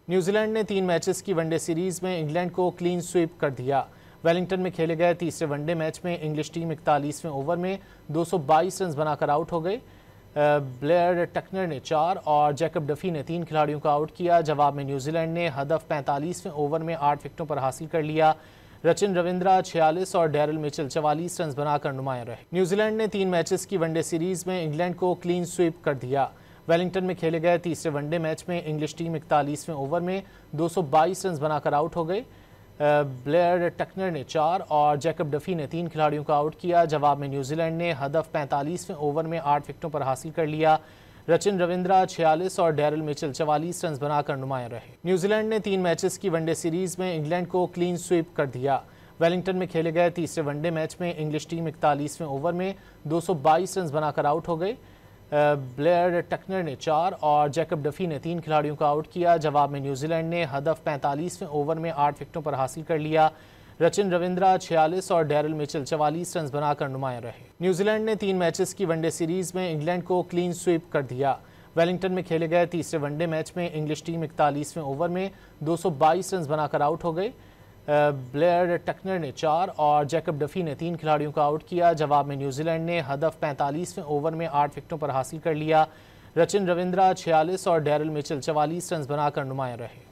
New Zealand ने 3 matches की one day series में इंग्लैंड को क्लीन स्वीप कर दिया। वेलिंगटन में खेले गए तीसरे वनडे मैच में इंग्लिश टीम 41वें ओवर में 222 रन बनाकर आउट हो गई। ब्लेयर टकनर ने 4 और जैकब डफी ने 3 खिलाड़ियों को आउट किया। जवाब में न्यूजीलैंड ने हदफ 45वें ओवर में 8 विकेटों पर हासिल कर लिया। रचिन रविंद्रा 46 और डैरल मिचेल 44 रन बनाकर नुमाया रहे। न्यूजीलैंड ने 3 मैचेस की वनडे सीरीज में इंग्लैंड को क्लीन स्वीप कर दिया। वेलिंगटन में खेले गए तीसरे वनडे मैच में इंग्लिश टीम 41वें ओवर में 222 रन बनाकर आउट हो गई। ब्लेयर टकनर ने 4 और जैकब डफी ने 3 खिलाड़ियों को आउट किया। जवाब में न्यूजीलैंड ने हदफ 45वें ओवर में 8 विकेटों पर हासिल कर लिया। रचिन रविंद्रा 46 और डैरल मिचेल 44 रन बनाकर नुमाया रहे। न्यूजीलैंड ने 3 मैचेस की वनडे सीरीज में इंग्लैंड को क्लीन स्वीप कर दिया। वेलिंगटन में खेले गए तीसरे वनडे मैच में इंग्लिश टीम 41वें ओवर में 222 रन बनाकर आउट हो गई। ब्लेयर टकनर ने 4 और जैकब डफी ने 3 खिलाड़ियों को आउट किया। जवाब में न्यूजीलैंड ने हदफ 45वें ओवर में 8 विकेटों पर हासिल कर लिया। रचिन रविंद्रा 46 और डैरल मिचेल 44 रन बनाकर नुमाया रहे। न्यूजीलैंड ने 3 मैचेस की वनडे सीरीज में इंग्लैंड को क्लीन स्वीप कर दिया। वेलिंगटन में खेले गए तीसरे वनडे मैच में इंग्लिश टीम 41वें ओवर में 222 रन बनाकर आउट हो गई। ब्लेयर टकनर ने 4 और जैकब डफी ने 3 खिलाड़ियों को आउट किया। जवाब में न्यूजीलैंड ने हदफ 45वें ओवर में 8 विकेटों पर हासिल कर लिया। रचिन रविंद्रा 46 और डैरल मिचेल 44 रन बनाकर नुमाया रहे।